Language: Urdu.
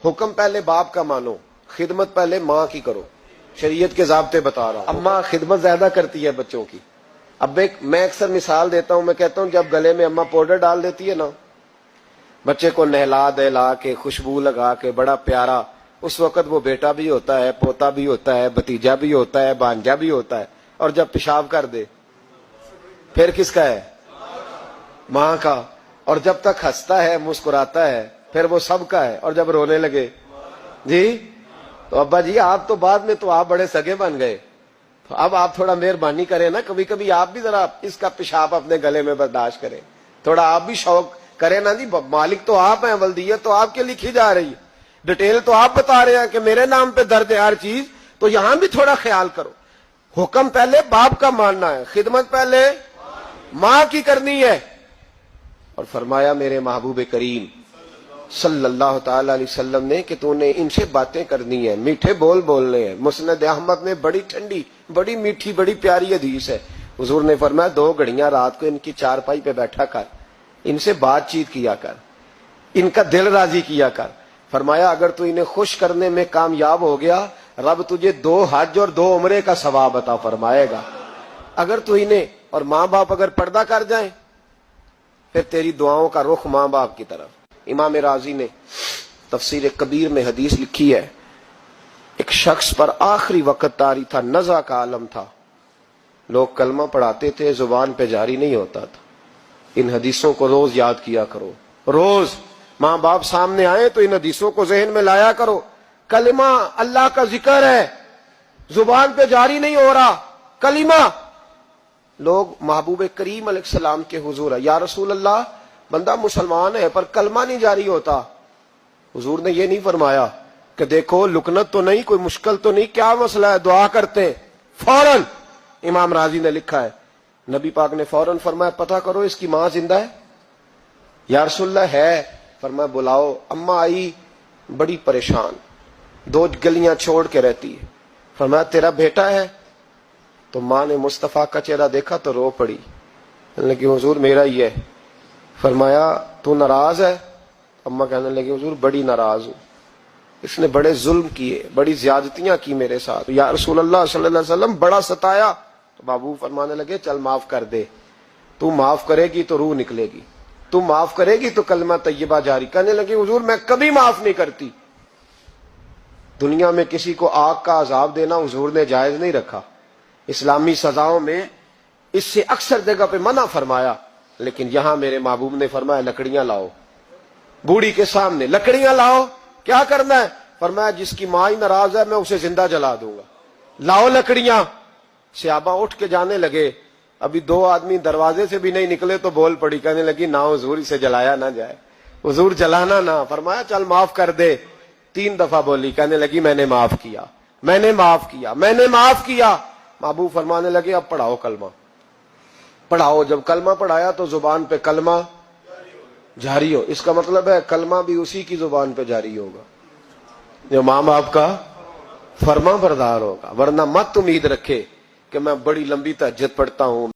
حکم پہلے باپ کا مانو، خدمت پہلے ماں کی کرو. شریعت کے ضابطے بتا رہا ہوں. اماں خدمت زیادہ کرتی ہے بچوں کی. اب میں اکثر مثال دیتا ہوں، میں کہتا ہوں جب گلے میں اماں پاؤڈر ڈال دیتی ہے نا، بچے کو نہلا دہلا کے خوشبو لگا کے بڑا پیارا، اس وقت وہ بیٹا بھی ہوتا ہے، پوتا بھی ہوتا ہے، بھتیجا بھی ہوتا ہے، بھانجا بھی ہوتا ہے. اور جب پیشاب کر دے پھر کس کا ہے؟ ماں کا. اور جب تک ہنستا ہے مسکراتا ہے پھر وہ سب کا ہے. اور جب رونے لگے جی تو ابا جی آپ تو بعد میں تو آپ بڑے سگے بن گئے، تو اب آپ تھوڑا مہربانی کریں نا، کبھی کبھی آپ بھی ذرا اس کا پیشاب اپنے گلے میں برداشت کریں، تھوڑا آپ بھی شوق کریں نا. جی مالک تو آپ ہیں، ولدیت تو آپ کے لکھی جا رہی ہے، ڈیٹیل تو آپ بتا رہے ہیں کہ میرے نام پہ درد ہے ہر چیز، تو یہاں بھی تھوڑا خیال کرو. حکم پہلے باپ کا ماننا ہے، خدمت پہلے ماں کی کرنی ہے. اور فرمایا میرے محبوب کریم صلی اللہ تعالی علیہ وسلم نے کہ تو نے ان سے باتیں کرنی ہے، میٹھے بول بولنے ہیں. مسند احمد میں بڑی ٹھنڈی، بڑی میٹھی، بڑی پیاری حدیث ہے. حضور نے فرمایا 2 گھڑیاں رات کو ان کی چارپائی پہ بیٹھا کر، ان سے بات چیت کیا کر، ان کا دل راضی کیا کر. فرمایا اگر تو انہیں خوش کرنے میں کامیاب ہو گیا، رب تجھے 2 حج اور 2 عمرے کا ثواب عطا فرمائے گا. اگر تو انہیں، اور ماں باپ اگر پردہ کر جائیں پھر تیری دعاؤں کا رخ ماں باپ کی طرف. امام راضی نے تفسیر کبیر میں حدیث لکھی ہے، ایک شخص پر آخری وقت طاری تھا، نزع کا عالم تھا، لوگ کلمہ پڑھاتے تھے، زبان پہ جاری نہیں ہوتا تھا. ان حدیثوں کو روز یاد کیا کرو، روز ماں باپ سامنے آئے تو ان حدیثوں کو ذہن میں لایا کرو. کلمہ اللہ کا ذکر ہے، زبان پہ جاری نہیں ہو رہا کلمہ. لوگ محبوب کریم علیہ السلام کے حضور ہے، یا رسول اللہ بندہ مسلمان ہے پر کلمہ نہیں جاری ہوتا. حضور نے یہ نہیں فرمایا کہ دیکھو لکنت تو نہیں، کوئی مشکل تو نہیں، کیا مسئلہ ہے، دعا کرتے ہیں. فوراً امام راضی نے لکھا ہے، نبی پاک نے فوراً فرمایا پتہ کرو اس کی ماں زندہ ہے. یا رسول اللہ ہے. فرمایا بلاؤ. اماں آئی بڑی پریشان، 2 گلیاں چھوڑ کے رہتی ہے. فرمایا تیرا بیٹا ہے؟ تو ماں نے مصطفیٰ کا چہرہ دیکھا تو رو پڑی، کہنے لگی حضور میرا ہی ہے. فرمایا تو ناراض ہے؟ اماں کہنے لگی حضور بڑی ناراض ہوں، اس نے بڑے ظلم کیے، بڑی زیادتیاں کی میرے ساتھ. یا رسول اللہ صلی اللہ علیہ وسلم بڑا ستایا. تو بابو فرمانے لگے چل معاف کر دے، تو معاف کرے گی تو روح نکلے گی، تو معاف کرے گی تو کلمہ طیبہ جاری. کہنے لگی حضور میں کبھی معاف نہیں کرتی. دنیا میں کسی کو آگ کا عذاب دینا حضور نے جائز نہیں رکھا، اسلامی سزاؤں میں اس سے اکثر جگہ پہ منع فرمایا، لیکن یہاں میرے محبوب نے فرمایا لکڑیاں لاؤ. بوڑھی کے سامنے لکڑیاں لاؤ، کیا کرنا ہے؟ فرمایا جس کی ماں ہی ناراض ہے میں اسے زندہ جلا دوں گا، لاؤ لکڑیاں. صحابہ اٹھ کے جانے لگے، ابھی 2 آدمی دروازے سے بھی نہیں نکلے تو بول پڑی، کہنے لگی نہ حضور اسے جلایا نہ جائے، حضور جلانا نہ. فرمایا چل معاف کر دے. 3 دفعہ بولی، کہنے لگی میں نے معاف کیا، میں نے معاف کیا، میں نے معاف کیا. محبوب فرمانے لگے اب پڑھاؤ کلمہ، پڑھاؤ. جب کلمہ پڑھایا تو زبان پہ کلمہ جاری ہو. اس کا مطلب ہے کلمہ بھی اسی کی زبان پہ جاری ہوگا جو ماں باپ کا فرما بردار ہوگا. ورنہ مت امید رکھے کہ میں بڑی لمبی تہجد پڑھتا ہوں،